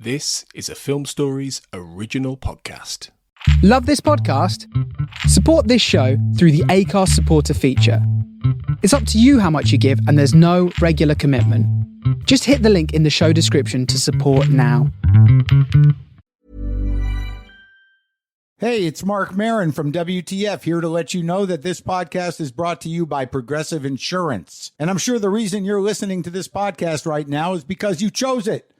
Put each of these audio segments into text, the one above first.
This is a Film Stories original podcast. Love this podcast? Support this show through the Acast supporter feature. It's up to you how much you give, and there's no regular commitment. Just hit the link in the show description to support now. Hey, it's Mark Maron from WTF here to let you know that this podcast is brought to you by Progressive Insurance. And I'm sure the reason you're listening to this podcast right now is because you chose it.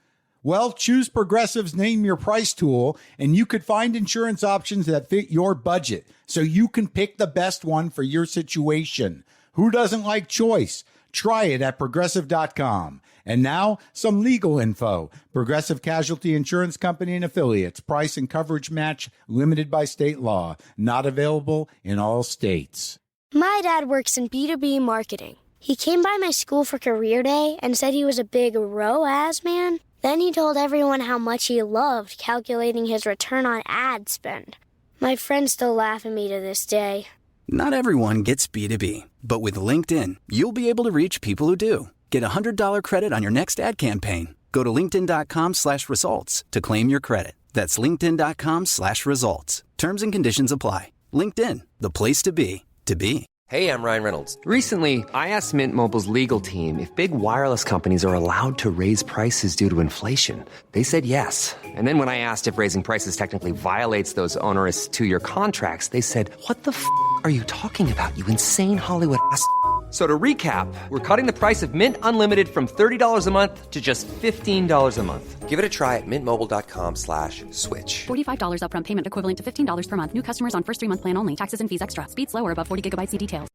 Well, choose Progressive's Name Your Price tool, and you could find insurance options that fit your budget, so you can pick the best one for your situation. Who doesn't like choice? Try it at Progressive.com. And now, some legal info. Progressive Casualty Insurance Company and Affiliates. Price and coverage match limited by state law. Not available in all states. My dad works in B2B marketing. He came by my school for career day and said he was a big ROAS man. Then he told everyone how much he loved calculating his return on ad spend. My friends still laugh at me to this day. Not everyone gets B2B, but with LinkedIn, you'll be able to reach people who do. Get a $100 credit on your next ad campaign. Go to linkedin.com/results to claim your credit. That's linkedin.com/results. Terms and conditions apply. LinkedIn, the place to be, to be. Hey, I'm Ryan Reynolds. Recently, I asked Mint Mobile's legal team if big wireless companies are allowed to raise prices due to inflation. They said yes. And then when I asked if raising prices technically violates those onerous two-year contracts, they said, "What the f*** are you talking about, you insane Hollywood ass?" So to recap, we're cutting the price of Mint Unlimited from $30 a month to just $15 a month. Give it a try at mintmobile.com/switch. $45 upfront payment equivalent to $15 per month. New customers on first 3-month plan only. Taxes and fees extra. Speed slower above 40 gigabytes. See details.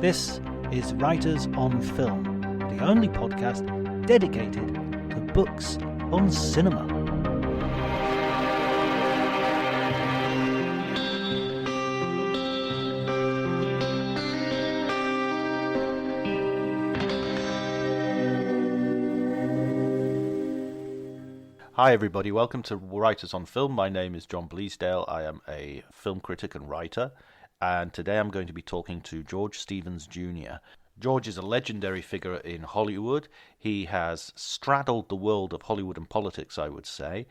This is Writers on Film, the only podcast dedicated to books on cinema. Hi everybody, welcome to Writers on Film. My name is John Bleasdale. I am a film critic and writer, and today I'm going to be talking to George Stevens Jr. George is a legendary figure in Hollywood. He has straddled the world of Hollywood and politics, I would say.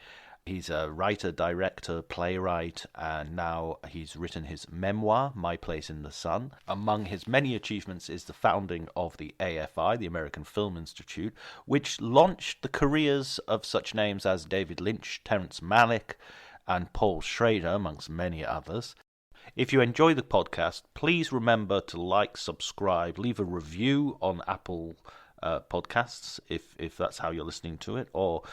He's a writer, director, playwright, and now he's written his memoir, My Place in the Sun. Among his many achievements is the founding of the AFI, the American Film Institute, which launched the careers of such names as David Lynch, Terrence Malick, and Paul Schrader, amongst many others. If you enjoy the podcast, please remember to like, subscribe, leave a review on Apple Podcasts, if that's how you're listening to it, or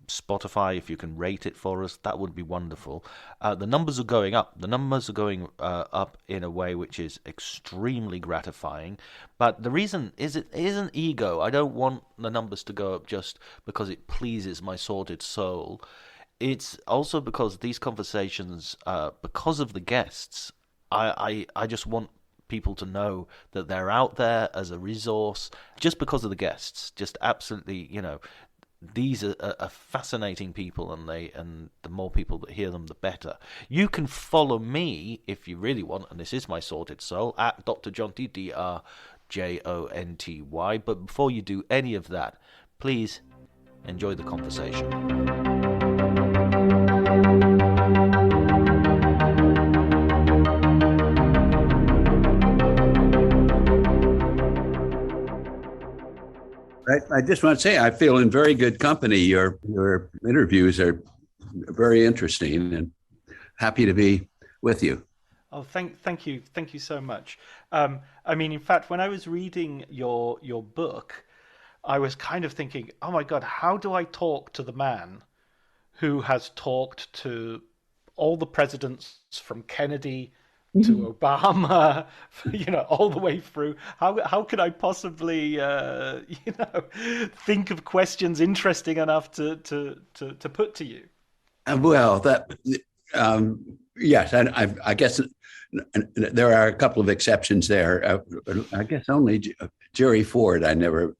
Spotify, if you can rate it for us, that would be wonderful. The numbers are going up. The numbers are going up in a way which is extremely gratifying. But the reason is it isn't ego. I don't want the numbers to go up just because it pleases my sordid soul. It's also because these conversations, because of the guests, I just want people to know that they're out there as a resource just because of the guests. Just absolutely, these are fascinating people, and the more people that hear them, the better. You can follow me if you really want, and this is my sorted soul, at Dr. Jonty, DRJONTY. But before you do any of that, please enjoy the conversation. I just want to say I feel in very good company. Your interviews are very interesting, and happy to be with you. Oh, thank you so much. In fact, when I was reading your book, I was kind of thinking, oh my God, how do I talk to the man who has talked to all the presidents from Kennedy to Obama, all the way through? How could I possibly, think of questions interesting enough to put to you? Well, yes, I guess there are a couple of exceptions there. I guess only Jerry Ford I never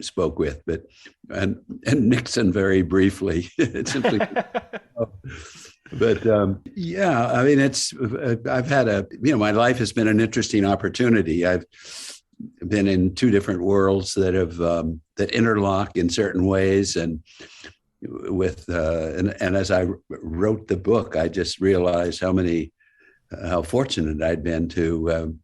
spoke with, but and Nixon very briefly. Simply, But yeah, I mean, I've had my life has been an interesting opportunity. I've been in two different worlds that have that interlock in certain ways, and as I wrote the book, I just realized how fortunate I'd been to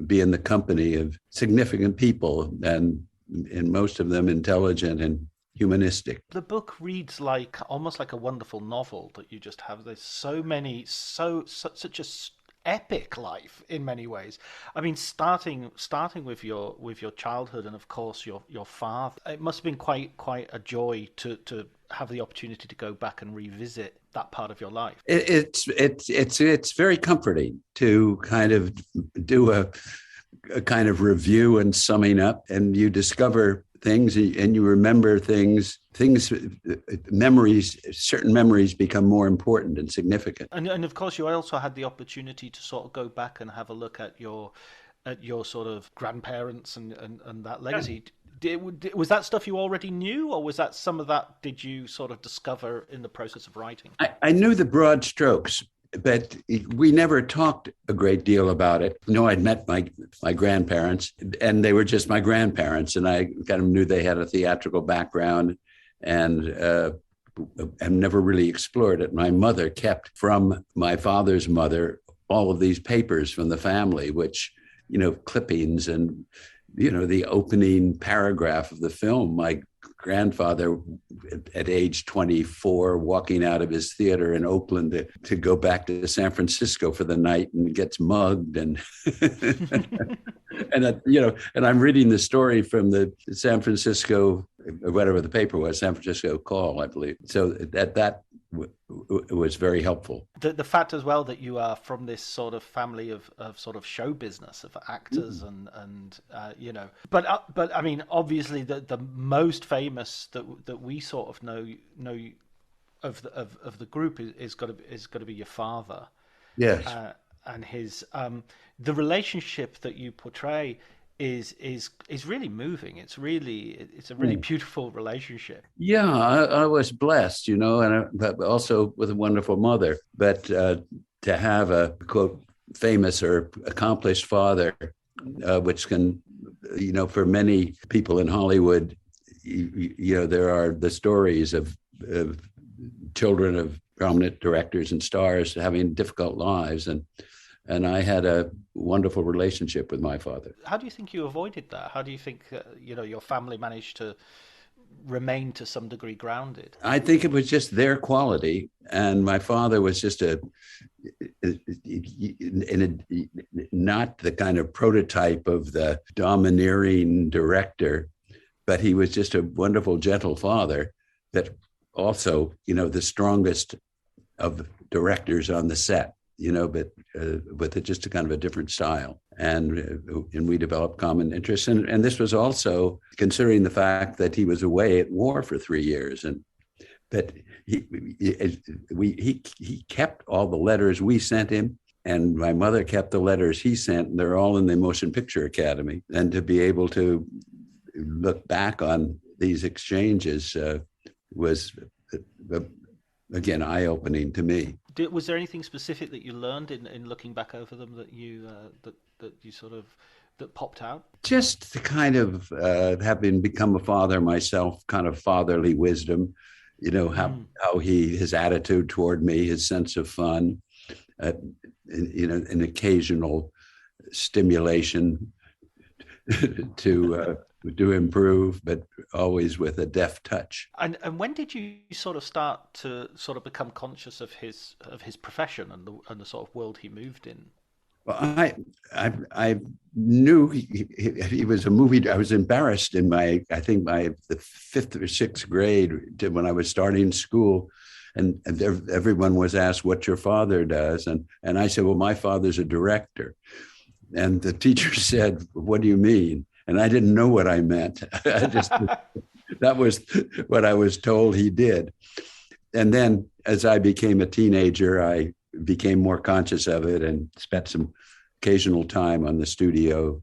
be in the company of significant people, and most of them intelligent and humanistic. The book reads almost like a wonderful novel that you just have. There's such a epic life in many ways. I mean, starting with your childhood and of course your father. It must have been quite a joy to have the opportunity to go back and revisit that part of your life. It's very comforting to kind of do a kind of review and summing up, and you discover things and you remember things, certain memories become more important and significant. And of course, you also had the opportunity to sort of go back and have a look at your sort of grandparents and that legacy. Yeah. Was that stuff you already knew, or was that some of that did you sort of discover in the process of writing? I knew the broad strokes, but we never talked a great deal about it. I'd met my grandparents, and they were just my grandparents, and I kind of knew they had a theatrical background, and never really explored it. My mother kept from my father's mother all of these papers from the family, which, clippings and, the opening paragraph of the film. My grandfather at age 24 walking out of his theater in Oakland to go back to San Francisco for the night and gets mugged and and I'm reading the story from the San Francisco, whatever the paper was, San Francisco Call, I believe. So that was very helpful. The fact as well that you are from this sort of family of sort of show business of actors but I mean, obviously the most famous that we sort of know of the group is got to be your father. Yes. And his the relationship that you portray is really moving. It's a really beautiful relationship. Yeah, I was blessed, but also with a wonderful mother. But to have a quote famous or accomplished father, which can, for many people in Hollywood, there are the stories of children of prominent directors and stars having difficult lives, and I had a wonderful relationship with my father. How do you think you avoided that? How do you think your family managed to remain to some degree grounded? I think it was just their quality, and my father was just not the kind of prototype of the domineering director, but he was just a wonderful, gentle father that also, the strongest of directors on the set, but with just a kind of a different style. And we developed common interests. And this was also considering the fact that he was away at war for 3 years. And that he kept all the letters we sent him, and my mother kept the letters he sent, and they're all in the Motion Picture Academy. And to be able to look back on these exchanges was, again, eye-opening to me. Was there anything specific that you learned in looking back over them that you that popped out? Just the kind of having become a father myself, kind of fatherly wisdom, how his attitude toward me, his sense of fun, an occasional stimulation to improve, but always with a deft touch. And when did you sort of start to sort of become conscious of his profession and the sort of world he moved in? Well, I knew he was a movie. I was embarrassed in the 5th or 6th grade when I was starting school, and everyone was asked what your father does, and I said, well, my father's a director, and the teacher said, what do you mean? And I didn't know what I meant. That was what I was told he did. And then as I became a teenager, I became more conscious of it and spent some occasional time on the studio,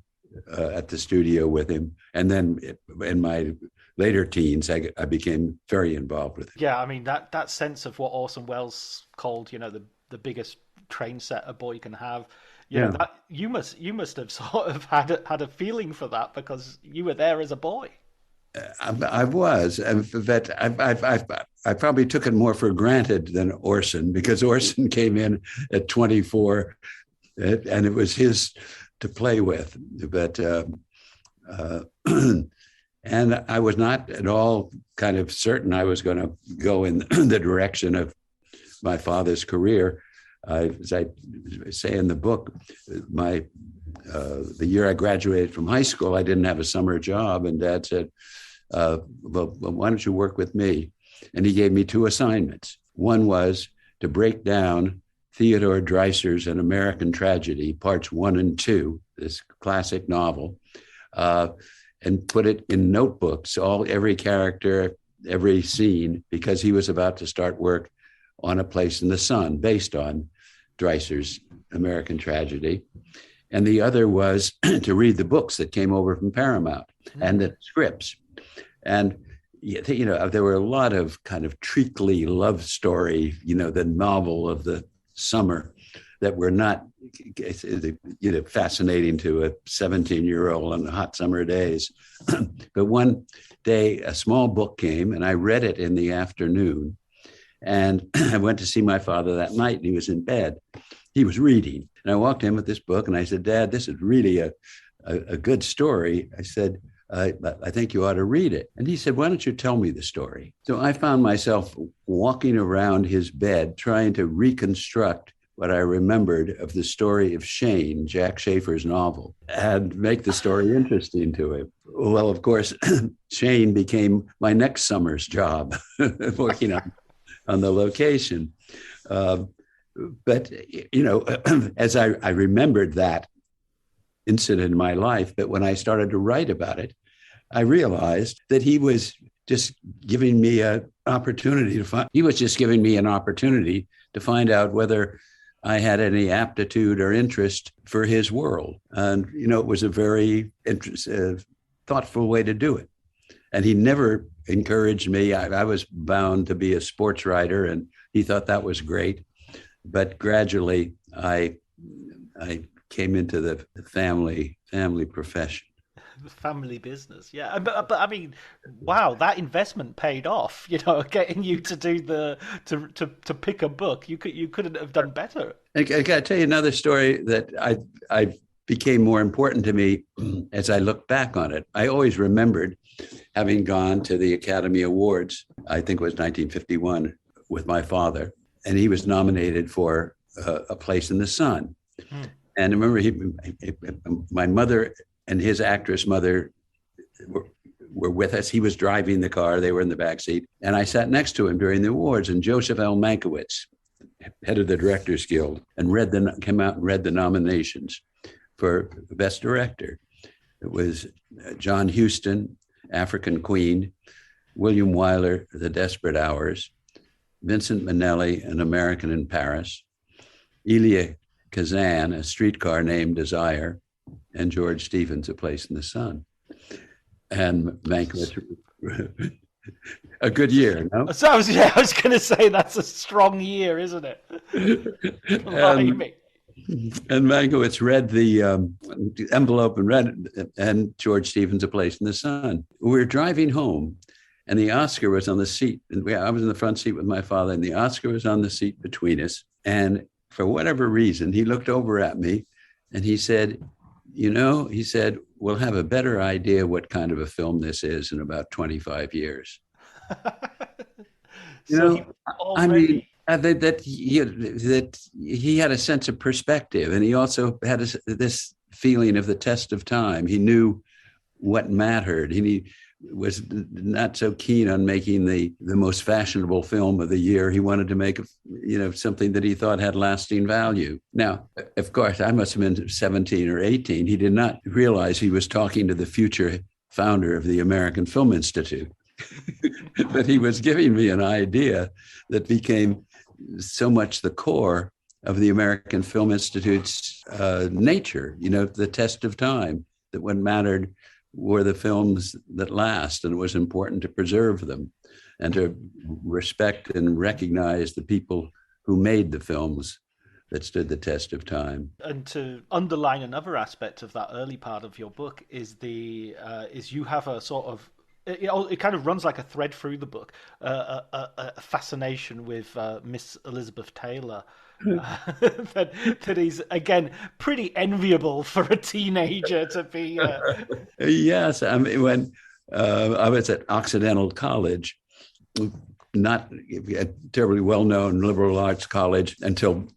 at the studio with him. And then in my later teens, I became very involved with it. Yeah, I mean, that sense of what Orson Welles called, the biggest train set a boy can have. That you must have sort of had a feeling for that because you were there as a boy. I was, but I probably took it more for granted than Orson, because Orson came in at 24, and it was his to play with. But and I was not at all kind of certain I was going to go in the direction of my father's career. As I say in the book, the year I graduated from high school, I didn't have a summer job, and Dad said, well, why don't you work with me? And he gave me 2 assignments. One was to break down Theodore Dreiser's An American Tragedy, parts 1 and 2, this classic novel, and put it in notebooks, every character, every scene, because he was about to start work on A Place in the Sun, based on Dreiser's American Tragedy. And the other was to read the books that came over from Paramount and the scripts. And, there were a lot of kind of treacly love story, the novel of the summer, that were not, fascinating to a 17-year-old on hot summer days. But one day, a small book came, and I read it in the afternoon. And I went to see my father that night, and he was in bed. He was reading. And I walked in with this book, and I said, Dad, this is really a good story. I said, I think you ought to read it. And he said, why don't you tell me the story? So I found myself walking around his bed, trying to reconstruct what I remembered of the story of Shane, Jack Schaefer's novel, and make the story interesting to him. Well, of course, Shane became my next summer's job, working on the location. But, as I remembered that incident in my life, but when I started to write about it, I realized that he was just giving me an opportunity to find out whether I had any aptitude or interest for his world. And, it was a very thoughtful way to do it. And he never encouraged me. I was bound to be a sports writer, and he thought that was great. But gradually, I came into the family profession. The family business, yeah. But I mean, wow, that investment paid off. Getting you to do to pick a book, you couldn't have done better. I got to tell you another story that I became more important to me as I look back on it. I always remembered having gone to the Academy Awards. I think it was 1951 with my father, and he was nominated for A Place in the Sun. And I remember my mother and his actress mother were with us. He was driving the car. They were in the back seat. And I sat next to him during the awards. And Joseph L. Mankiewicz, head of the Directors Guild, and came out and read the nominations for Best Director. It was John Huston, African Queen, William Wyler, The Desperate Hours, Vincent Minnelli, An American in Paris, Elia Kazan, A Streetcar Named Desire, and George Stevens, A Place in the Sun. And Mankiewicz, a good year, no? So I was going to say that's a strong year, isn't it? And Mankiewicz read the envelope and George Stevens, A Place in the Sun. We were driving home, and the Oscar was on the seat. And I was in the front seat with my father, and the Oscar was on the seat between us. And for whatever reason, he looked over at me, and he said, we'll have a better idea what kind of a film this is in about 25 years. That he had a sense of perspective, and he also had this feeling of the test of time. He knew what mattered. He was not so keen on making the most fashionable film of the year. He wanted to make something that he thought had lasting value. Now, of course, I must have been 17 or 18. He did not realize he was talking to the future founder of the American Film Institute. But he was giving me an idea that became so much the core of the American Film Institute's nature, the test of time, that what mattered were the films that last, and it was important to preserve them and to respect and recognize the people who made the films that stood the test of time. And to underline another aspect of that early part of your book is is you have a sort of, it kind of runs like a thread through the book, a fascination with Miss Elizabeth Taylor. That is, again, pretty enviable for a teenager to be. Yes, I mean, when I was at Occidental College, not a terribly well-known liberal arts college until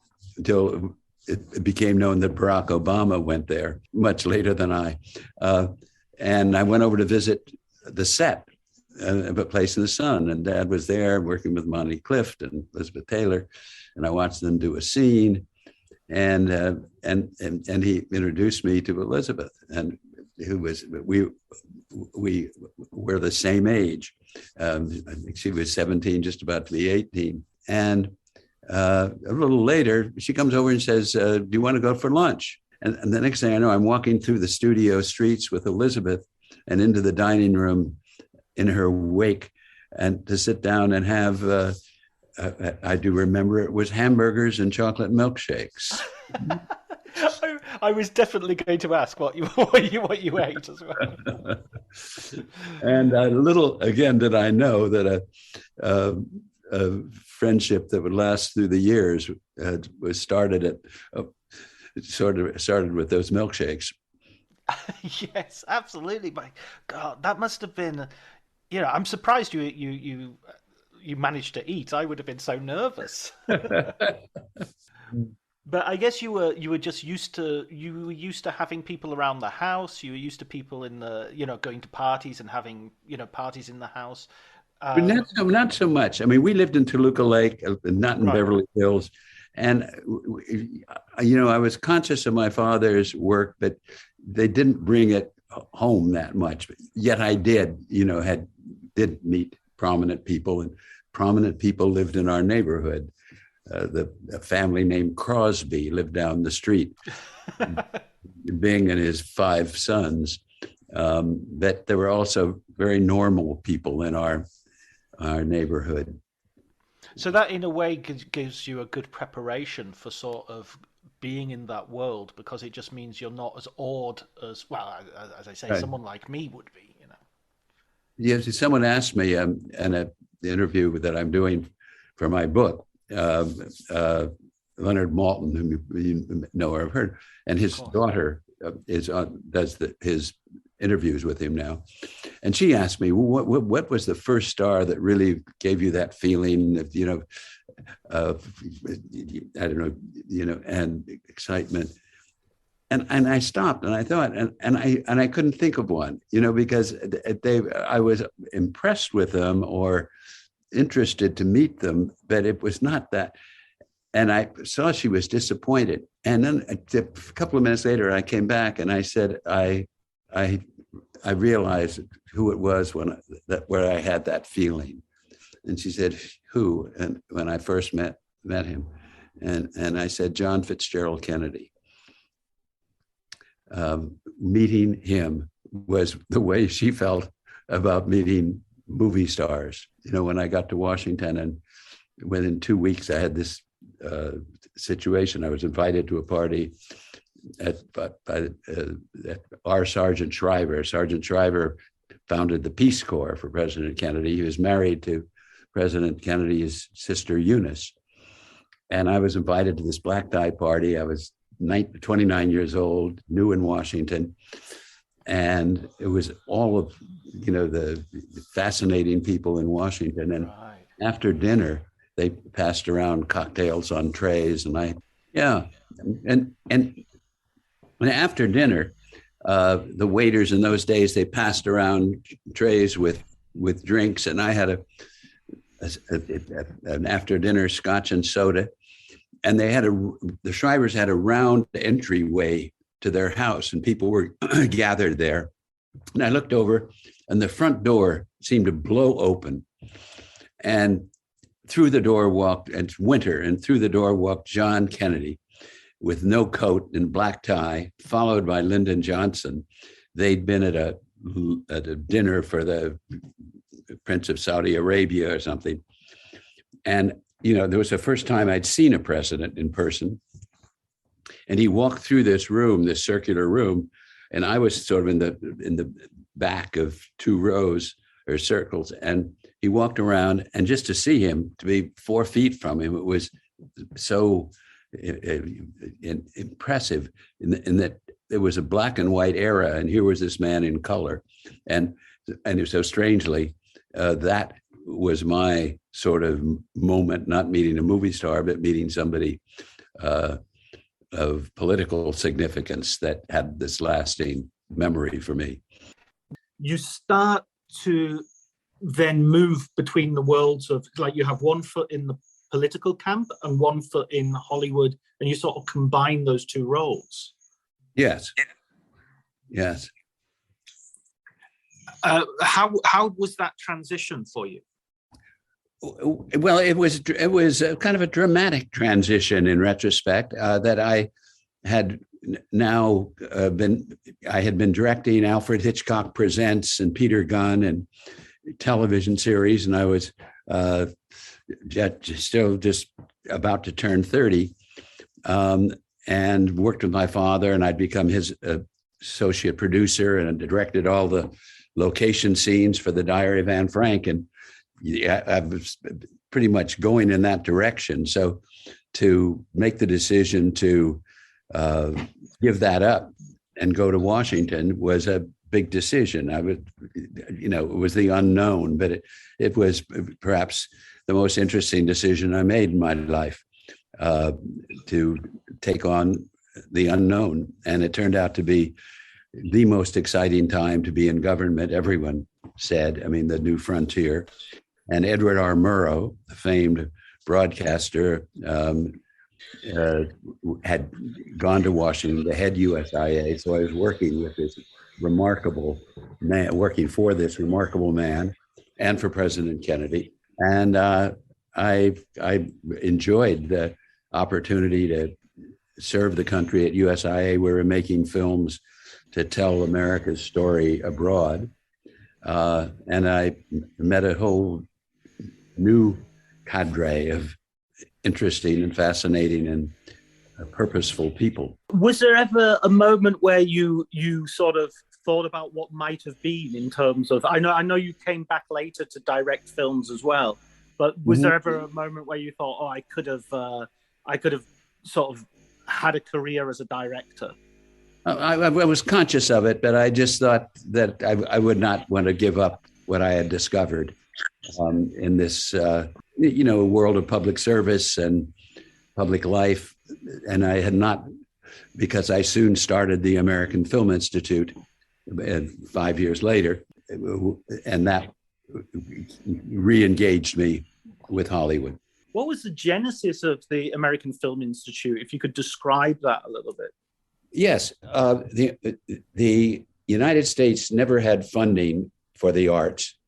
it became known that Barack Obama went there much later than I. And I went over to visit the set of A Place in the Sun, and Dad was there working with Monty Clift and Elizabeth Taylor, and I watched them do a scene, and he introduced me to Elizabeth, and we were the same age. I think she was 17, just about to be 18, and a little later, she comes over and says, do you want to go for lunch? And the next thing I know, I'm walking through the studio streets with Elizabeth and into the dining room in her wake, and to sit down and have, I do remember it was hamburgers and chocolate milkshakes. I was definitely going to ask what you ate as well. And little, again, did I know that a friendship that would last through the years was started started with those milkshakes. Yes, absolutely. My God, that must have been. I'm surprised you managed to eat. I would have been so nervous. But I guess you were just used to having people around the house. You were used to people in the going to parties and having parties in the house. But not so much. I mean, we lived in Toluca Lake, not in Beverly Hills. And, I was conscious of my father's work, but they didn't bring it home that much. Yet I did did meet prominent people, and prominent people lived in our neighborhood. A family named Crosby lived down the street, Bing and his 5 sons. But there were also very normal people in our neighborhood. So that, in a way, gives you a good preparation for sort of being in that world, because it just means you're not as awed as, well, as I say, someone like me would be, Yes, someone asked me in an interview that I'm doing for my book, Leonard Maltin, whom you know or have heard, and his daughter does his interviews with him now, and she asked me, what was the first star that really gave you that feeling of I don't know, and excitement? And I stopped and I thought, and I couldn't think of one, because I was impressed with them or interested to meet them, but it was not that. And I saw she was disappointed. And then a couple of minutes later, I came back and I said, I realized who it was where I had that feeling. And she said, who? And when I first met him, and I said, John Fitzgerald Kennedy. Meeting him was the way she felt about meeting movie stars. When I got to Washington, and within 2 weeks, I had this situation. I was invited to a party at our Sergeant Shriver. Sergeant Shriver founded the Peace Corps for President Kennedy. He was married to President Kennedy's sister, Eunice. And I was invited to this black tie party. I was 29 years old, new in Washington. And it was all of, the fascinating people in Washington. And after dinner, they passed around cocktails on trays. And after dinner, the waiters in those days, they passed around trays with drinks. And I had an after dinner scotch and soda. And the Shrivers had a round entryway to their house, and people were gathered there. And I looked over, and the front door seemed to blow open. And through the door walked, and it's winter, and through the door walked John Kennedy with no coat and black tie, followed by Lyndon Johnson. They'd been at a at a dinner for the Prince of Saudi Arabia or something. And, there was the first time I'd seen a president in person. And he walked through this room, this circular room, and I was sort of in the back of two rows or circles. And he walked around, and just to see him, to be 4 feet from him, it was so impressive in that it was a black and white era, and here was this man in color. And so strangely, that was my sort of moment, not meeting a movie star, but meeting somebody of political significance that had this lasting memory for me. You start to then move between the worlds of, like, you have one foot in the political camp and one foot in Hollywood, and you sort of combine those two roles. Yes. How was that transition for you? Well, it was kind of a dramatic transition in retrospect, that I had now I had been directing Alfred Hitchcock Presents and Peter Gunn and television series, and I was still just about to turn 30, and worked with my father, and I'd become his associate producer, and directed all the location scenes for The Diary of Anne Frank, and I was pretty much going in that direction. So to make the decision to give that up and go to Washington was a big decision. It was the unknown, but it was perhaps the most interesting decision I made in my life, to take on the unknown. And it turned out to be the most exciting time to be in government, everyone said. The new frontier. And Edward R. Murrow, the famed broadcaster, had gone to Washington to head USIA. So I was working with this remarkable man, working for this remarkable man and for President Kennedy. And I enjoyed the opportunity to serve the country at USIA. We were making films to tell America's story abroad. And I met a whole new cadre of interesting and fascinating and purposeful people. Was there ever a moment where you sort of thought about what might have been in terms of, I know you came back later to direct films as well, but was there ever a moment where you thought, I could have sort of had a career as a director? I was conscious of it, but I just thought that I would not want to give up what I had discovered in this, world of public service and public life. And I had not, because I soon started the American Film Institute 5 years later, and that re-engaged me with Hollywood. What was the genesis of the American Film Institute, if you could describe that a little bit? Yes, the United States never had funding for the arts.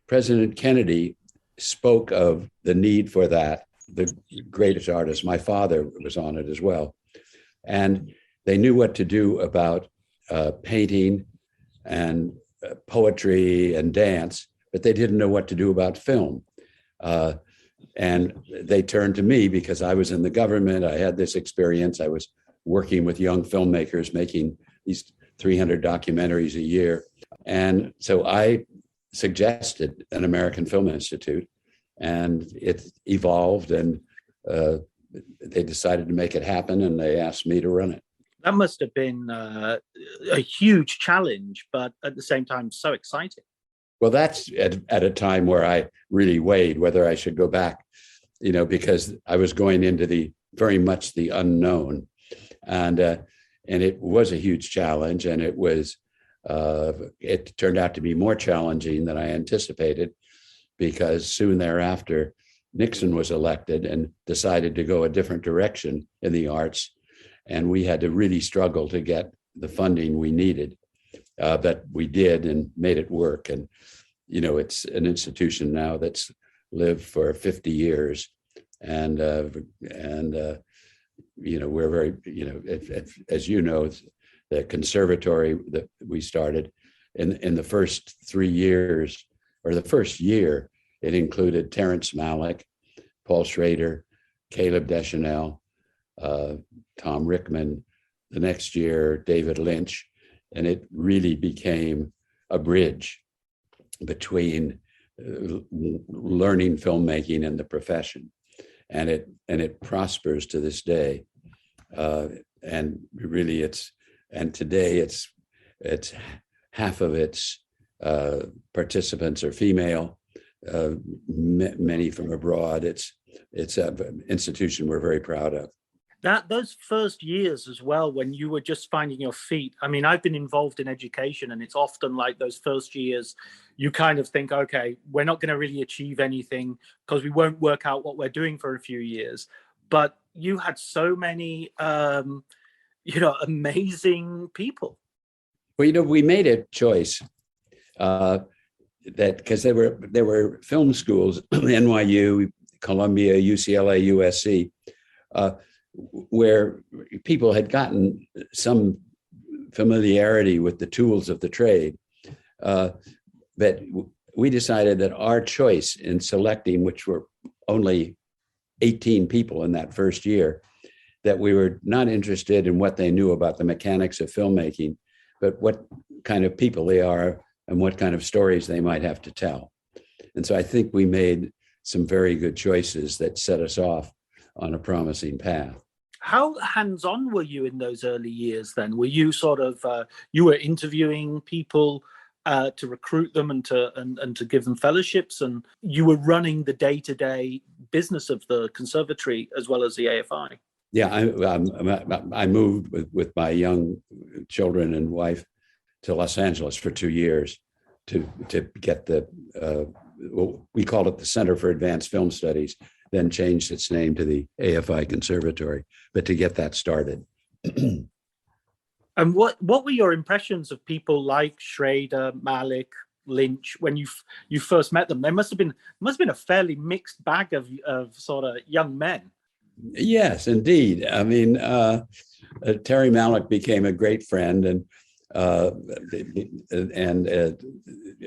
President Kennedy spoke of the need for that. The greatest artists, my father was on it as well. And they knew what to do about painting and poetry and dance, but they didn't know what to do about film. And they turned to me because I was in the government. I had this experience. I was working with young filmmakers, making these 300 documentaries a year. And so I suggested an American Film Institute, and it evolved, and they decided to make it happen, and they asked me to run it. That must have been a huge challenge, but at the same time, so exciting. Well, that's at a time where I really weighed whether I should go back, because I was going into very much the unknown. And it was a huge challenge, and it turned out to be more challenging than I anticipated, because soon thereafter, Nixon was elected and decided to go a different direction in the arts. And we had to really struggle to get the funding we needed, but we did and made it work. And, it's an institution now that's lived for 50 years. And we're very, as you know, the conservatory that we started in the first 3 years, or the first year, it included Terrence Malick, Paul Schrader, Caleb Deschanel, Tom Rickman. The next year, David Lynch, and it really became a bridge between learning filmmaking and the profession, and it prospers to this day. And really, today it's half of its participants are female, many from abroad. It's an institution we're very proud of. Those first years as well, when you were just finding your feet. I mean, I've been involved in education, and it's often like those first years, you kind of think, okay, we're not going to really achieve anything because we won't work out what we're doing for a few years. But you had so many, amazing people. Well, we made a choice that because there were film schools, NYU, Columbia, UCLA, USC, where people had gotten some familiarity with the tools of the trade. But we decided that our choice in selecting, which were only 18 people in that first year, that we were not interested in what they knew about the mechanics of filmmaking, but what kind of people they are and what kind of stories they might have to tell. And so I think we made some very good choices that set us off on a promising path. How hands-on were you in those early years then? Were you sort of, you were interviewing people to recruit them and to give them fellowships, and you were running the day-to-day business of the conservatory as well as the AFI? Yeah, I moved with my young children and wife to Los Angeles for 2 years to get we called it the Center for Advanced Film Studies, then changed its name to the AFI Conservatory, but to get that started. And what were your impressions of people like Schrader, Malick, Lynch when you first met them? There must have been a fairly mixed bag of sort of young men. Yes, indeed. I mean, Terry Malick became a great friend, and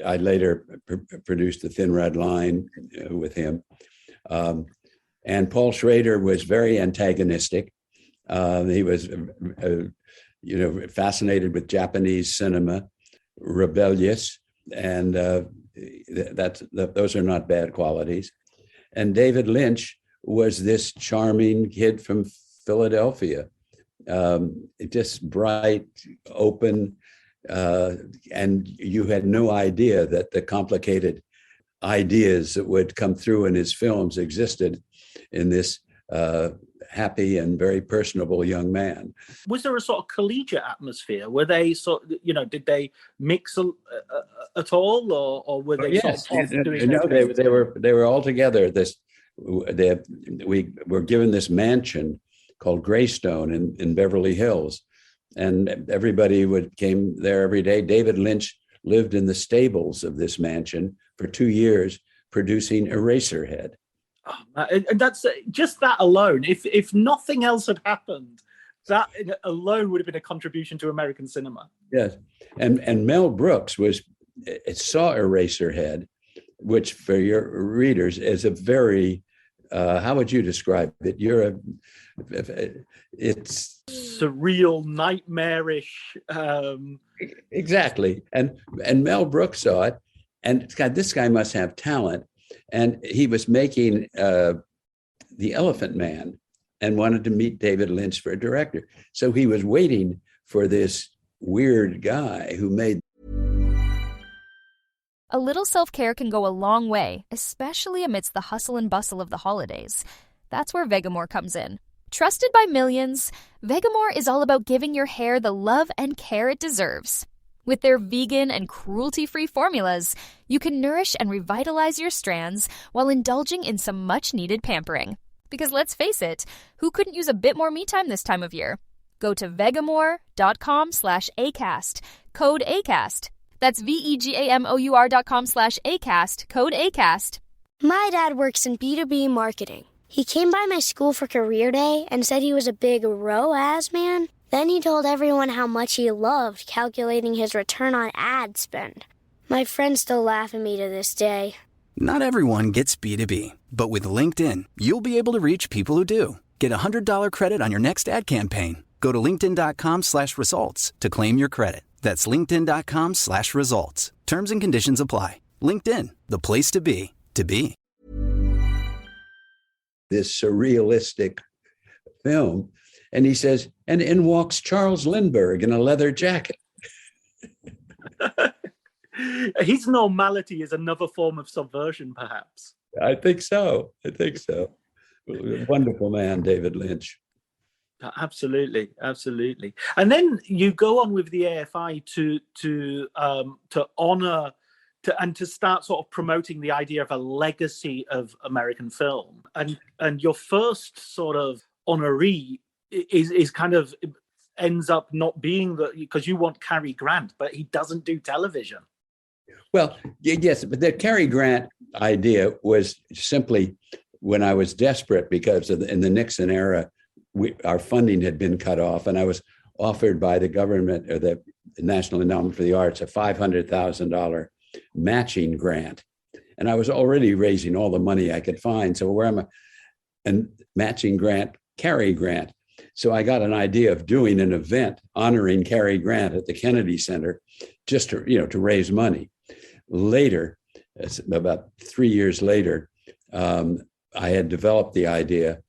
I later produced The Thin Red Line with him. And Paul Schrader was very antagonistic. He was, fascinated with Japanese cinema, rebellious, and those are not bad qualities. And David Lynch was this charming kid from Philadelphia, just bright, open, and you had no idea that the complicated ideas that would come through in his films existed in this happy and very personable young man. Was there a sort of collegiate atmosphere? Were they did they mix at all, or were they? Yes, sort of doing they were all together. We were given this mansion called Greystone in Beverly Hills, and everybody came there every day. David Lynch lived in the stables of this mansion for 2 years, producing Eraserhead. And that's just that alone. If nothing else had happened, that alone would have been a contribution to American cinema. Yes, and Mel Brooks saw Eraserhead, which for your readers is a very how would you describe it? It's surreal, nightmarish. Exactly, and Mel Brooks saw it, and God, this guy must have talent. And he was making The Elephant Man and wanted to meet David Lynch for a director. So he was waiting for this weird guy who made. A little self-care can go a long way, especially amidst the hustle and bustle of the holidays. That's where Vegamore comes in. Trusted by millions, Vegamore is all about giving your hair the love and care it deserves. With their vegan and cruelty-free formulas, you can nourish and revitalize your strands while indulging in some much-needed pampering. Because let's face it, who couldn't use a bit more me time this time of year? Go to vegamore.com/ACAST, code ACAST. That's vegamor.com/ACAST, code ACAST. My dad works in B2B marketing. He came by my school for career day and said he was a big ROAS man. Then he told everyone how much he loved calculating his return on ad spend. My friends still laugh at me to this day. Not everyone gets B2B, but with LinkedIn, you'll be able to reach people who do. Get a $100 credit on your next ad campaign. Go to linkedin.com/results to claim your credit. That's linkedin.com/results. Terms and conditions apply. LinkedIn, the place to be, to be. This surrealistic film. And he says, and in walks Charles Lindbergh in a leather jacket. His normality is another form of subversion, perhaps. I think so. Wonderful man, David Lynch. Absolutely. And then you go on with the AFI to honor and to start sort of promoting the idea of a legacy of American film. And your first sort of honoree is kind of ends up not being because you want Cary Grant, but he doesn't do television. Well, yes, but the Cary Grant idea was simply when I was desperate because in the Nixon era, our funding had been cut off, and I was offered by the government or the National Endowment for the Arts a $500,000 matching grant. And I was already raising all the money I could find. So where am I? And matching grant, Cary Grant. So I got an idea of doing an event honoring Cary Grant at the Kennedy Center just to raise money. Later, about 3 years later, I had developed the idea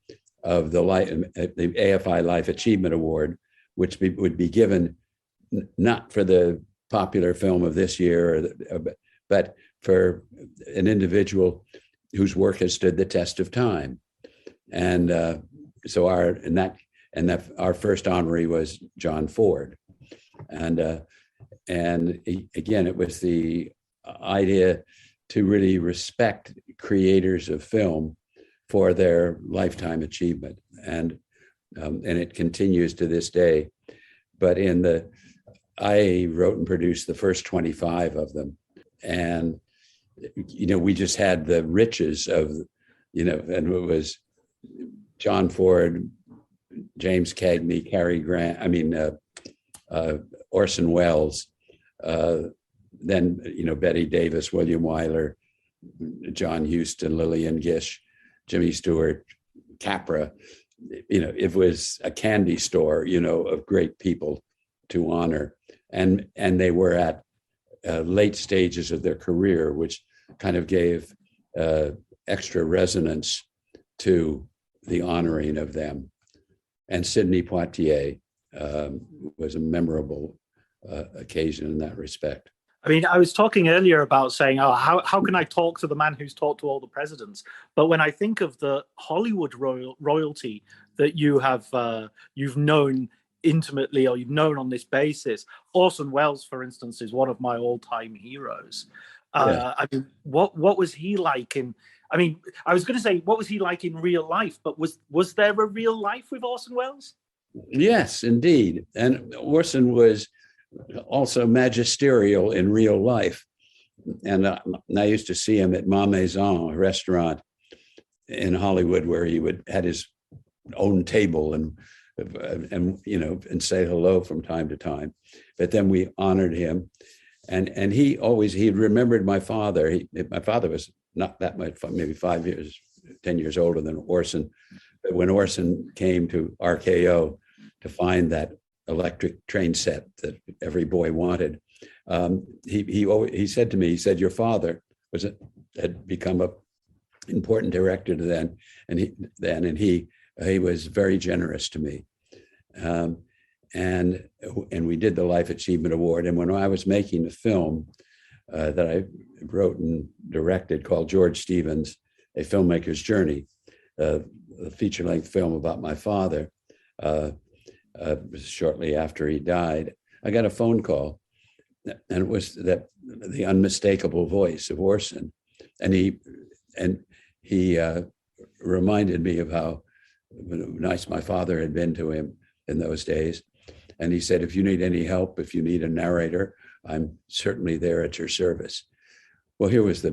of the AFI Life Achievement Award, which would be given not for the popular film of this year, but for an individual whose work has stood the test of time. And so our first honoree was John Ford, and again, it was the idea to really respect creators of film for their lifetime achievement, and it continues to this day. But I wrote and produced the first 25 of them, and we just had the riches of and it was John Ford, James Cagney, Cary Grant, Orson Welles, then Betty Davis, William Wyler, John Huston, Lillian Gish, Jimmy Stewart, Capra. It was a candy store, of great people to honor, and they were at late stages of their career, which kind of gave extra resonance to the honoring of them. And Sidney Poitier was a memorable occasion in that respect. I mean, I was talking earlier about saying, how can I talk to the man who's talked to all the presidents? But when I think of the Hollywood royalty that you've known intimately, or you've known on this basis, Orson Welles, for instance, is one of my all-time heroes. Yeah. What was he like I was going to say, what was he like in real life? But was there a real life with Orson Welles? Yes, indeed. And Orson was also magisterial in real life. And I used to see him at Ma Maison, a restaurant in Hollywood, where he had his own table and say hello from time to time. But then we honored him. And he remembered my father. My father was not that much, maybe 10 years older than Orson. But when Orson came to RKO to find that electric train set that every boy wanted, he said to me, your father had become an important director then, and he was very generous to me. And we did the Life Achievement Award. And when I was making a film that I wrote and directed called George Stevens, A Filmmaker's Journey, a feature-length film about my father, shortly after he died, I got a phone call, and it was the unmistakable voice of Orson. And he reminded me of how nice my father had been to him in those days. And he said, if you need any help, if you need a narrator, I'm certainly there at your service. Well, here was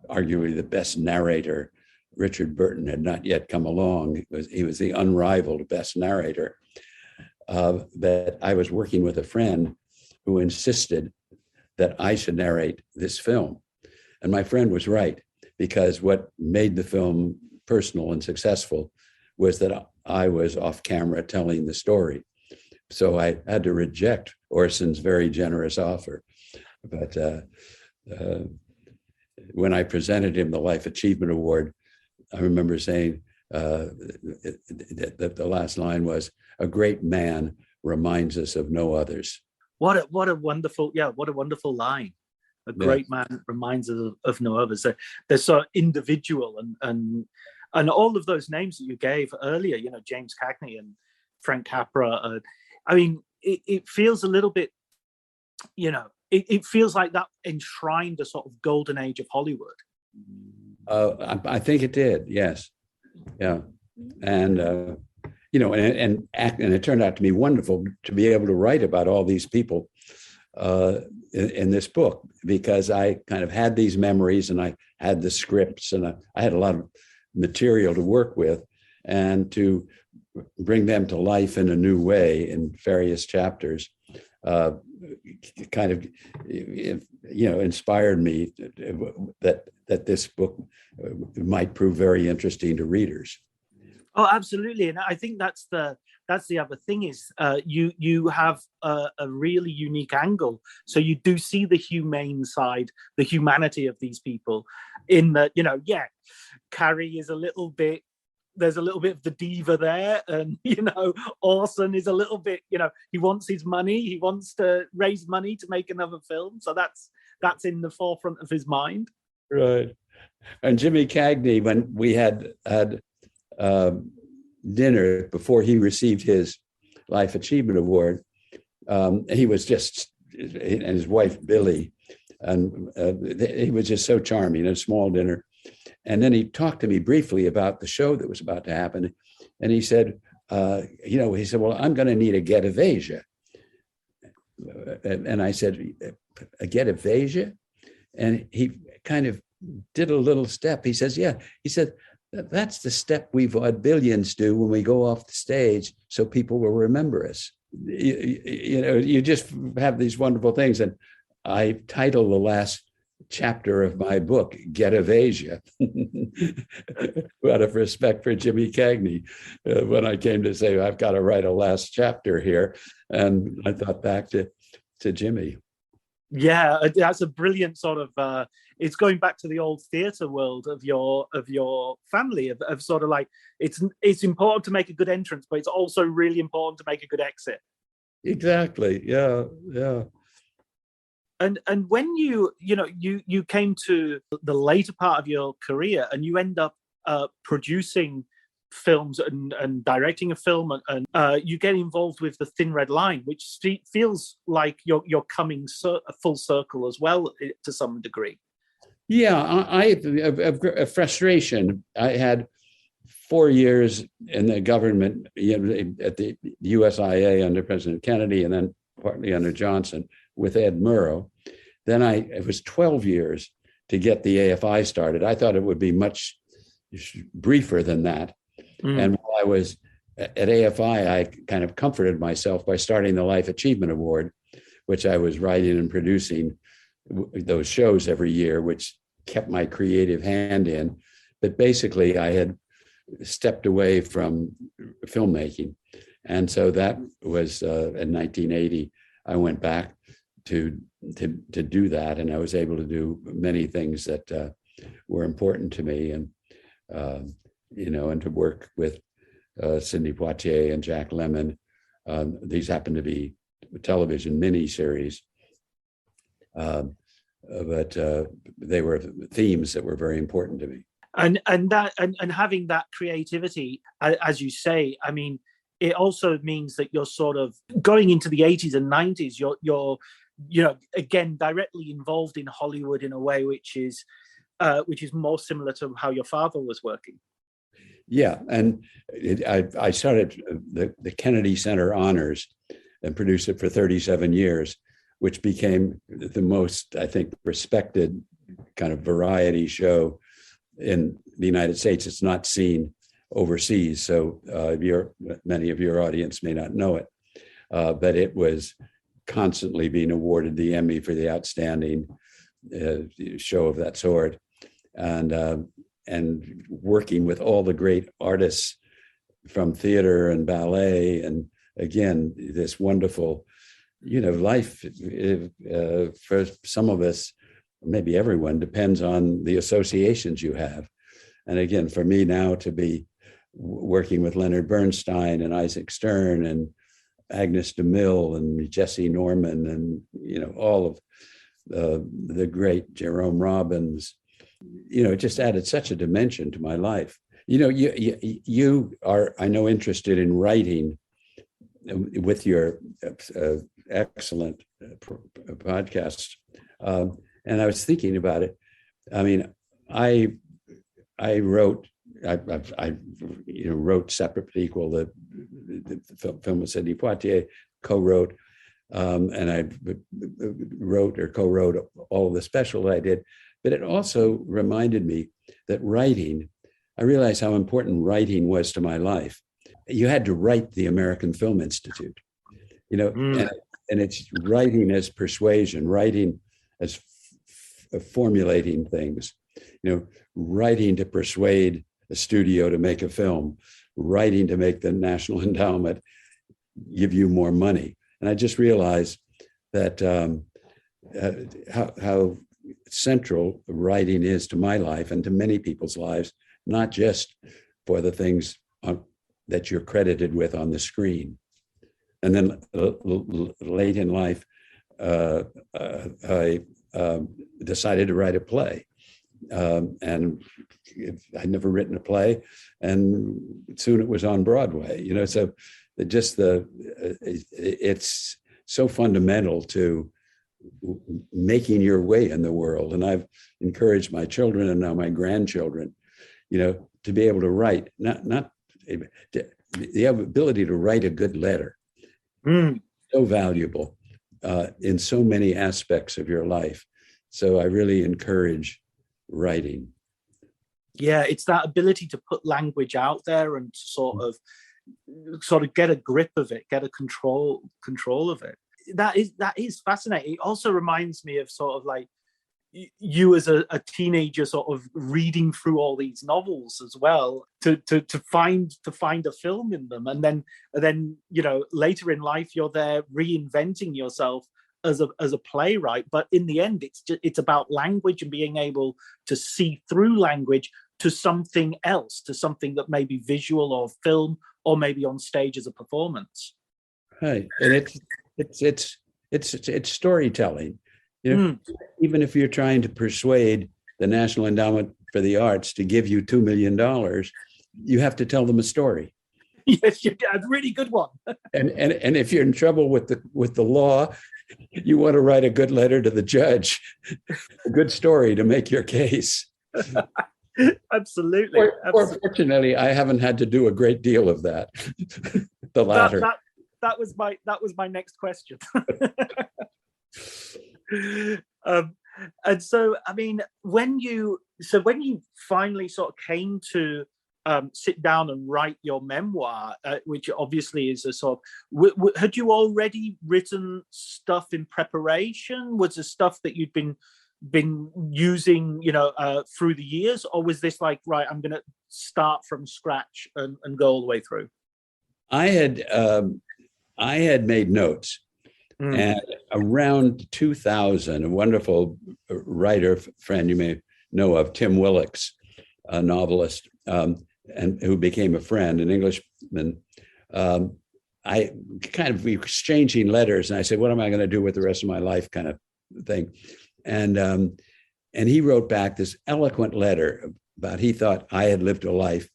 arguably the best narrator. Richard Burton had not yet come along. He was the unrivaled best narrator. that I was working with a friend who insisted that I should narrate this film. And my friend was right, because what made the film personal and successful was that I was off camera telling the story. So I had to reject Orson's very generous offer. But when I presented him the Life Achievement Award, I remember saying that the last line was, "A great man reminds us of no others." What a wonderful line. A great man reminds us of no others. They're so individual, and all of those names that you gave earlier, James Cagney and Frank Capra. I mean, it feels a little bit, it feels like that enshrined a sort of golden age of Hollywood. I think it did, yes. Yeah. And, and it turned out to be wonderful to be able to write about all these people in this book, because I kind of had these memories and I had the scripts and I had a lot of material to work with, and to bring them to life in a new way in various chapters kind of, inspired me that this book might prove very interesting to readers. Oh, absolutely. And I think that's the other thing is you have a really unique angle. So you do see the humane side, the humanity of these people, in that, Carrie is there's a little bit of the diva there, and Orson is a little bit, he wants his money, he wants to raise money to make another film, so that's in the forefront of his mind. Right. And Jimmy Cagney, when we had dinner before he received his Life Achievement Award, he was just, and his wife Billy, and he was just so charming. A small dinner. And then he talked to me briefly about the show that was about to happen. And he said, well, I'm going to need a get of Asia. And I said, a get of Asia? And he kind of did a little step. He says, yeah. He said, that's the step we vaudevillians do when we go off the stage so people will remember us. You just have these wonderful things. And I title the last chapter of my book, Get of Asia, out of respect for Jimmy Cagney. When I came to say, I've got to write a last chapter here. And I thought back to Jimmy. Yeah, that's a brilliant sort of, it's going back to the old theatre world of your family, of sort of like, it's important to make a good entrance, but it's also really important to make a good exit. Exactly. Yeah. And when you came to the later part of your career and you end up producing films and directing a film, and you get involved with The Thin Red Line, which feels like you're coming full circle as well to some degree. Yeah, I a frustration. I had 4 years in the government, at the USIA under President Kennedy, and then partly under Johnson with Ed Murrow. Then it was 12 years to get the AFI started. I thought it would be much briefer than that. And while I was at AFI, I kind of comforted myself by starting the Life Achievement Award, which I was writing and producing those shows every year, which kept my creative hand in. But basically, I had stepped away from filmmaking. And so that was in 1980, I went back to do that. And I was able to do many things that were important to me. And and to work with Sidney Poitier and Jack Lemmon. These happened to be television miniseries, but they were themes that were very important to me. And having that creativity, as you say, I mean, it also means that you're sort of going into the 80s and 90s. You're again directly involved in Hollywood in a way which is more similar to how your father was working. Yeah, and I started the Kennedy Center Honors and produced it for 37 years, which became the most, I think, respected kind of variety show in the United States. It's not seen overseas, so many of your audience may not know it. but it was constantly being awarded the Emmy for the outstanding show of that sort, and working with all the great artists from theater and ballet, and again this wonderful, life for some of us, maybe everyone, depends on the associations you have. And again, for me now to be working with Leonard Bernstein and Isaac Stern and Agnes DeMille and Jesse Norman and all of the great Jerome Robbins, it just added such a dimension to my life. You are, I know, interested in writing with your excellent podcast, and I was thinking about it. I mean, I wrote. I wrote Separate but Equal, the film with Sidney Poitier, co-wrote, and I wrote or co-wrote all of the special I did. But it also reminded me that writing, I realized how important writing was to my life. You had to write the American Film Institute, and it's writing as persuasion, writing as formulating things, writing to persuade a studio to make a film, writing to make the National Endowment give you more money. And I just realized that how central writing is to my life and to many people's lives, not just for the things that you're credited with on the screen. And then late in life, I decided to write a play. And I'd never written a play, and soon it was on Broadway. So it's so fundamental to making your way in the world. And I've encouraged my children and now my grandchildren, to be able to write, not the ability to write a good letter, so valuable in so many aspects of your life. So I really encourage writing. Yeah, it's that ability to put language out there and sort of get a grip of it, get a control of it. That is fascinating. It also reminds me of sort of like you as a teenager sort of reading through all these novels as well to find a film in them, and then later in life you're there reinventing yourself as a playwright. But in the end, it's about language and being able to see through language to something else, to something that may be visual or film or maybe on stage as a performance. Right, and it's storytelling. Even if you're trying to persuade the National Endowment for the Arts to give you $2 million, you have to tell them a story. Yes, a really good one. and if you're in trouble with the law, you want to write a good letter to the judge, a good story to make your case. Absolutely. Fortunately, I haven't had to do a great deal of that. The latter. That was my next question. And so, I mean, when you finally sort of came to sit down and write your memoir, which obviously is a sort of, had you already written stuff in preparation? Was there stuff that you'd been using, through the years, or was this like, right, I'm going to start from scratch and go all the way through? I had made notes. And around 2000, a wonderful writer friend you may know of, Tim Willocks, a novelist, and who became a friend, an Englishman. I kind of, we were exchanging letters, and I said, "What am I going to do with the rest of my life?" kind of thing. And he wrote back this eloquent letter about he thought I had lived a life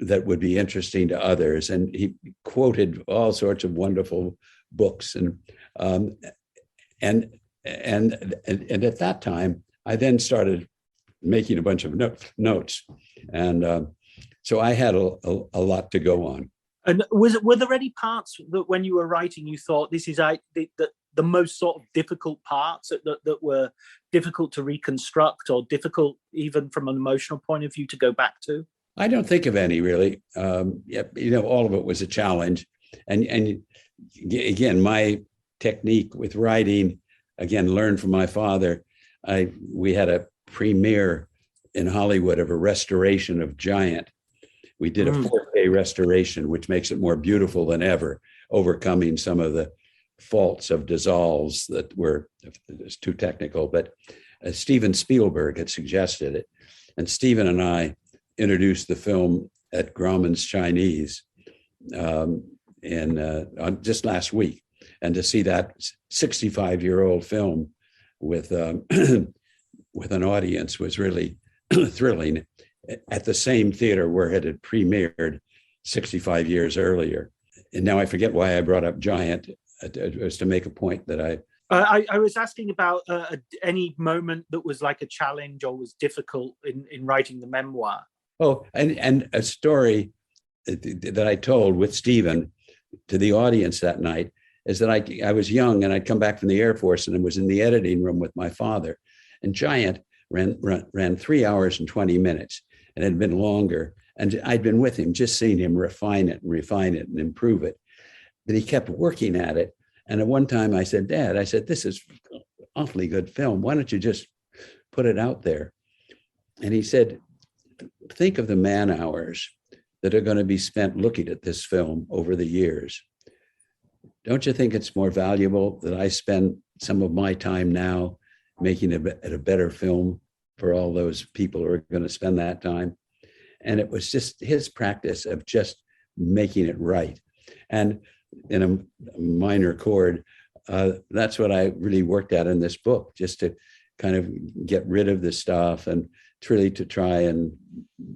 that would be interesting to others, and he quoted all sorts of wonderful books, and at that time I then started making a bunch of notes, and so I had a lot to go on. And were there any parts that when you were writing you thought this is the most sort of difficult parts that were difficult to reconstruct, or difficult even from an emotional point of view to go back to? I don't think of any really. All of it was a challenge, and again, my technique with writing, again, learned from my father. We had a premiere in Hollywood of a restoration of Giant. We did a 4K restoration, which makes it more beautiful than ever, overcoming some of the faults of dissolves that were too technical. But Steven Spielberg had suggested it. And Steven and I introduced the film at Grauman's Chinese just last week. And to see that 65-year-old film with with an audience was really thrilling, at the same theater where it had premiered 65 years earlier. And now I forget why I brought up Giant. It was to make a point that I was asking about any moment that was like a challenge or was difficult in writing the memoir. Oh, and a story that I told with Stephen to the audience that night is that I was young and I'd come back from the Air Force and I was in the editing room with my father. And Giant ran 3 hours and 20 minutes and it had been longer. And I'd been with him, just seeing him refine it and improve it. But he kept working at it. And at one time I said, Dad, this is awfully good film. Why don't you just put it out there? And he said, think of the man hours that are going to be spent looking at this film over the years. Don't you think it's more valuable that I spend some of my time now making it a better film for all those people who are going to spend that time? And it was just his practice of just making it right. And in a minor chord, that's what I really worked at in this book, just to kind of get rid of the stuff and really to try and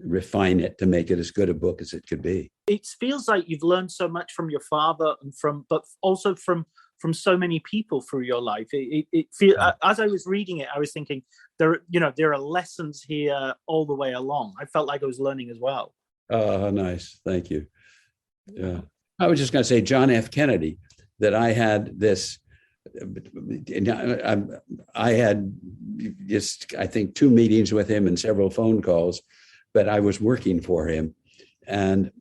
refine it to make it as good a book as it could be. It feels like you've learned so much from your father but also from so many people through your life. As I was reading it, I was thinking there are lessons here all the way along. I felt like I was learning as well. Oh, nice. Thank you. Yeah. I was just going to say John F. Kennedy, that I had this, I had just, I think, 2 meetings with him and several phone calls, but I was working for him. And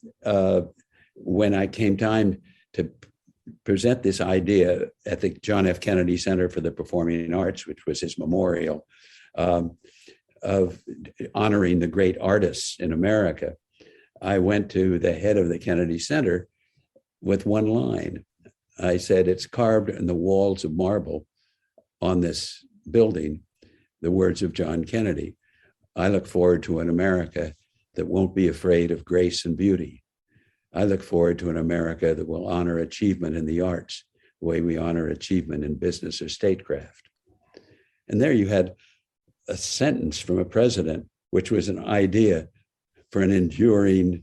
when I came time to present this idea at the John F. Kennedy Center for the Performing Arts, which was his memorial, of honoring the great artists in America, I went to the head of the Kennedy Center with one line. I said, it's carved in the walls of marble on this building, the words of John Kennedy. I look forward to an America that won't be afraid of grace and beauty. I look forward to an America that will honor achievement in the arts the way we honor achievement in business or statecraft. And there you had a sentence from a president, which was an idea for an enduring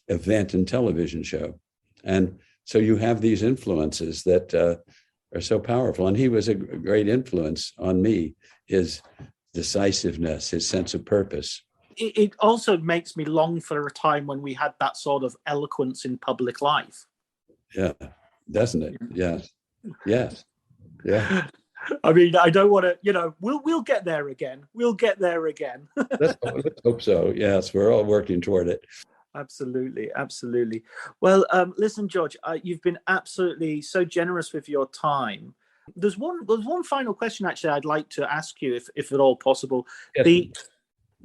event and television show. And so you have these influences that are so powerful. And he was a great influence on me, his decisiveness, his sense of purpose. It also makes me long for a time when we had that sort of eloquence in public life. Yeah, doesn't it? Yes. Yes. Yeah. I mean, I don't want to, we'll get there again. We'll get there again. Let's hope so. Yes, we're all working toward it. Absolutely. Absolutely. Well, listen, George, you've been absolutely so generous with your time. There's one final question, actually, I'd like to ask you, if at all possible. Yes.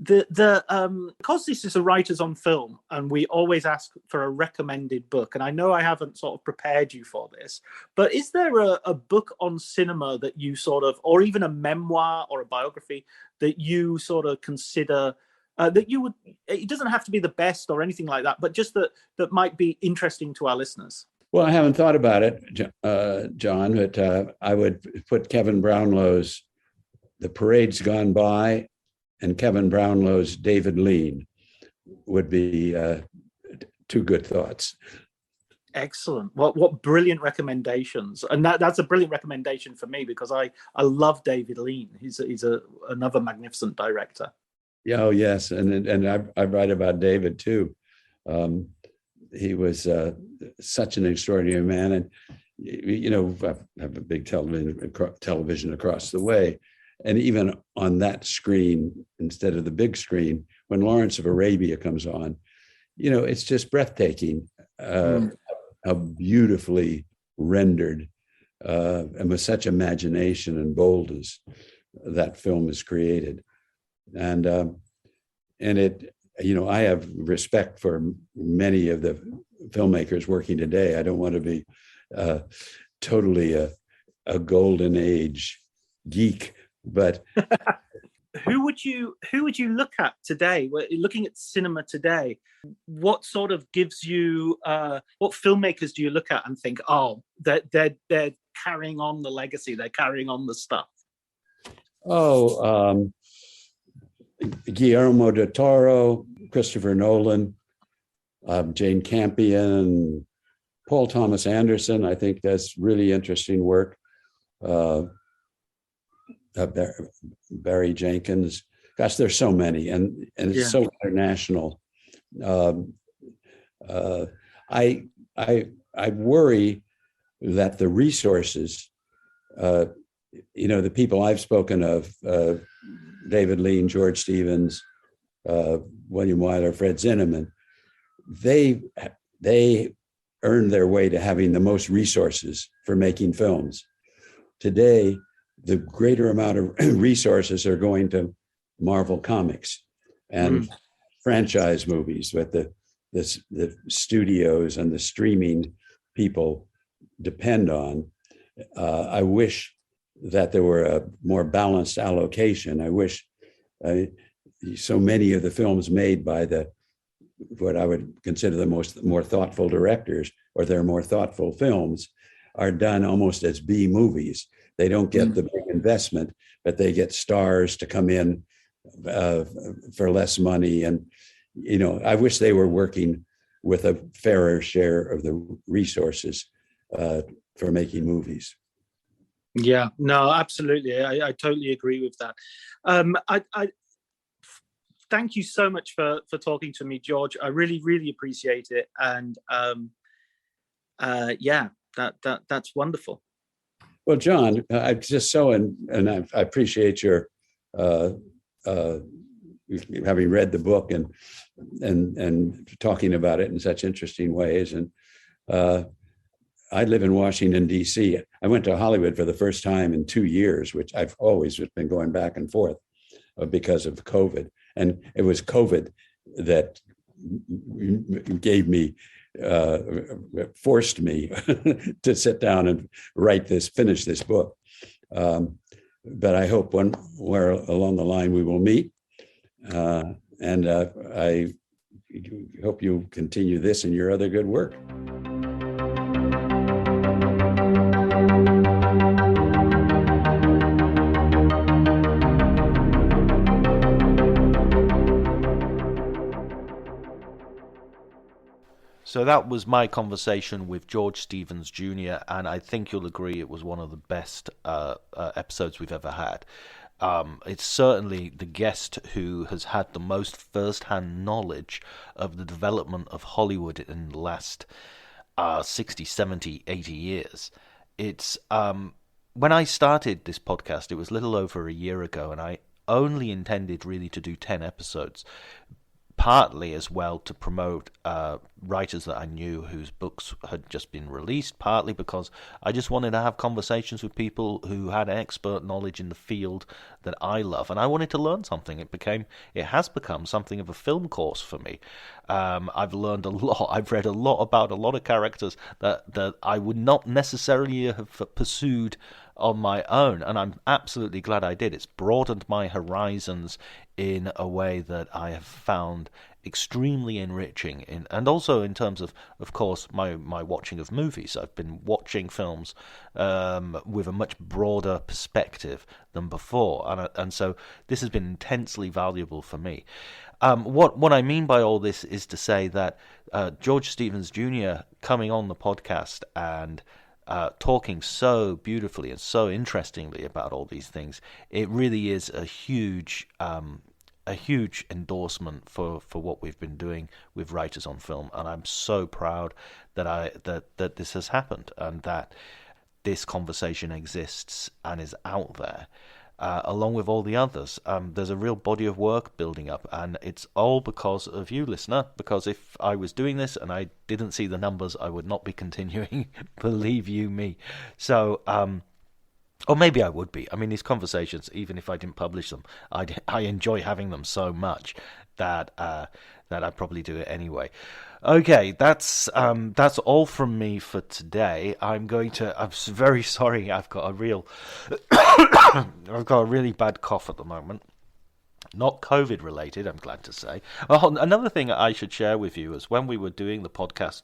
Because this is a Writers on Film, and we always ask for a recommended book, and I know I haven't sort of prepared you for this, but is there a book on cinema that you sort of, or even a memoir or a biography that you sort of consider that you would, it doesn't have to be the best or anything like that, but just that might be interesting to our listeners? Well, I haven't thought about it, John, but I would put Kevin Brownlow's The Parade's Gone By and Kevin Brownlow's David Lean would be 2 good thoughts. Excellent. What brilliant recommendations. And that's a brilliant recommendation for me, because I love David Lean. He's another magnificent director. Yeah, oh, yes. And I write about David too. He was such an extraordinary man. And, I have a big television across the way. And even on that screen, instead of the big screen, when Lawrence of Arabia comes on, it's just breathtaking. how beautifully rendered and with such imagination and boldness that film is created. And it, I have respect for many of the filmmakers working today. I don't want to be totally a golden age geek, but who would you look at today? Looking at cinema today, what sort of gives you what filmmakers do you look at and think, oh, they're carrying on the legacy, they're carrying on the stuff? Guillermo del Toro, Christopher Nolan, Jane Campion, Paul Thomas Anderson, I think does really interesting work. Barry Jenkins. Gosh, there's so many, and it's so international. I worry that the resources, the people I've spoken of, David Lean, George Stevens, William Wyler, Fred Zinnemann, they earned their way to having the most resources for making films. Today, the greater amount of resources are going to Marvel Comics and franchise movies with the studios and the streaming people depend on. I wish that there were a more balanced allocation. I wish so many of the films made by what I would consider the more thoughtful directors, or their more thoughtful films, are done almost as B movies. They don't get the big investment, but they get stars to come in for less money. And, I wish they were working with a fairer share of the resources for making movies. Yeah, no, absolutely. I totally agree with that. I thank you so much for talking to me, George. I really, really appreciate it. And that's wonderful. Well, John, I just and I appreciate your having read the book and talking about it in such interesting ways. And I live in Washington, D.C. I went to Hollywood for the first time in 2 years, which I've always been going back and forth because of COVID. And it was COVID that gave me, forced me to sit down and finish this book. But I hope where along the line we will meet. And I hope you continue this and your other good work. So that was my conversation with George Stevens Jr., and I think you'll agree it was one of the best episodes we've ever had. It's certainly the guest who has had the most first-hand knowledge of the development of Hollywood in the last 60, 70, 80 years. It's when I started this podcast, it was a little over a year ago, and I only intended really to do 10 episodes, partly as well to promote writers that I knew whose books had just been released, partly because I just wanted to have conversations with people who had expert knowledge in the field that I love, and I wanted to learn something. It has become something of a film course for me. I've learned a lot. I've read a lot about a lot of characters that I would not necessarily have pursued on my own, and I'm absolutely glad I did. It's broadened my horizons in a way that I have found extremely enriching, and also in terms of course, my watching of movies. I've been watching films with a much broader perspective than before, and so this has been intensely valuable for me. What I mean by all this is to say that George Stevens Jr. coming on the podcast and talking so beautifully and so interestingly about all these things, it really is a huge endorsement for what we've been doing with Writers on Film, and I'm so proud that this has happened and that this conversation exists and is out there. along with all the others. There's a real body of work building up, and it's all because of you, listener, because if I was doing this and I didn't see the numbers, I would not be continuing, believe you me. So, or maybe I would be. I mean, these conversations, even if I didn't publish them, I enjoy having them so much that I'd probably do it anyway. Okay, that's all from me for today. I'm very sorry. I've got a really bad cough at the moment. Not COVID related, I'm glad to say. Oh, another thing I should share with you is when we were doing the podcast,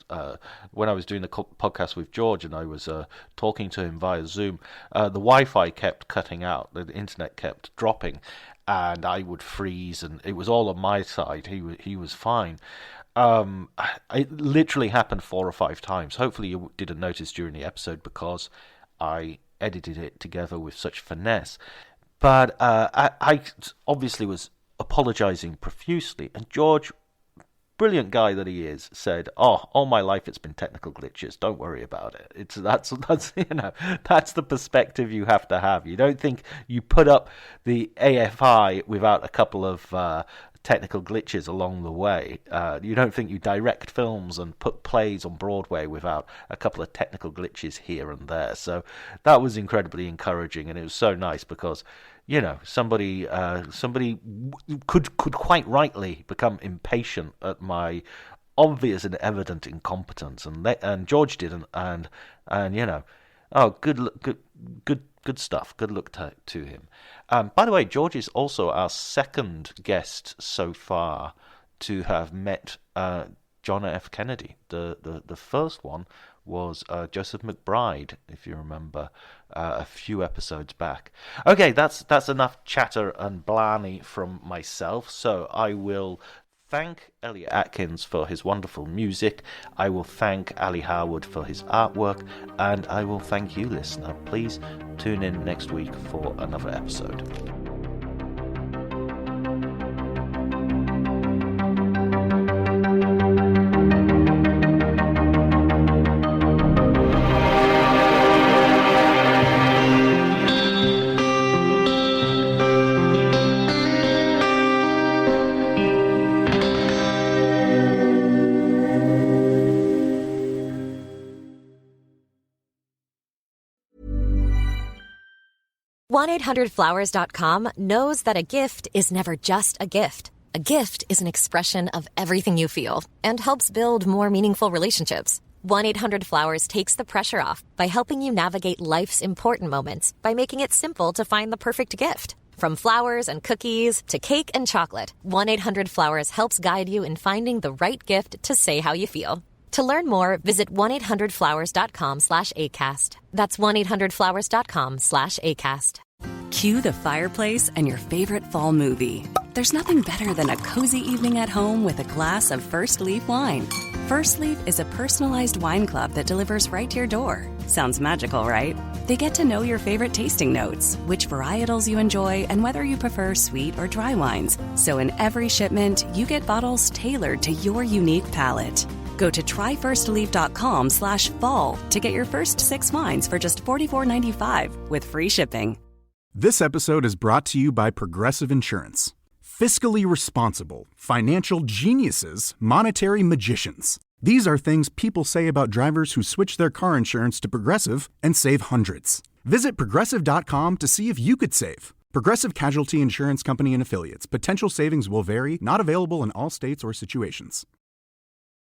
when I was doing the podcast with George and I was talking to him via Zoom, the Wi-Fi kept cutting out, the internet kept dropping, and I would freeze, and it was all on my side. He was fine. It literally happened 4 or 5 times. Hopefully you didn't notice during the episode because I edited it together with such finesse. But I obviously was apologizing profusely, and George, brilliant guy that he is, said, "Oh, all my life it's been technical glitches. Don't worry about it." That's that's the perspective you have to have. You don't think you put up the AFI without a couple of technical glitches along the way. You don't think you direct films and put plays on Broadway without a couple of technical glitches here and there. So that was incredibly encouraging, and it was so nice because, you know, somebody could quite rightly become impatient at my obvious and evident incompetence, and George didn't, and you know, good stuff. Good luck to him. By the way, George is also our second guest so far to have met John F. Kennedy. The first one was Joseph McBride, if you remember, a few episodes back. Okay, that's enough chatter and blarney from myself. So I will thank Elliot Atkins for his wonderful music. I will thank Ali Harwood for his artwork, and I will thank you, listener. Please tune in next week for another episode. $1-800-Flowers.com knows that a gift is never just a gift. A gift is an expression of everything you feel and helps build more meaningful relationships. 1-800-Flowers takes the pressure off by helping you navigate life's important moments by making it simple to find the perfect gift. From flowers and cookies to cake and chocolate, 1-800-Flowers helps guide you in finding the right gift to say how you feel. To learn more, visit 1-800-Flowers.com/ACAST. That's 1-800-Flowers.com/ACAST. Cue the fireplace and your favorite fall movie. There's nothing better than a cozy evening at home with a glass of First Leaf wine. First Leaf is a personalized wine club that delivers right to your door. Sounds magical, right? They get to know your favorite tasting notes, which varietals you enjoy, and whether you prefer sweet or dry wines. So in every shipment, you get bottles tailored to your unique palate. Go to tryfirstleaf.com/fall to get your first 6 wines for just $44.95 with free shipping. This episode is brought to you by Progressive Insurance. Fiscally responsible, financial geniuses, monetary magicians. These are things people say about drivers who switch their car insurance to Progressive and save hundreds. Visit Progressive.com to see if you could save. Progressive Casualty Insurance Company and Affiliates. Potential savings will vary, not available in all states or situations.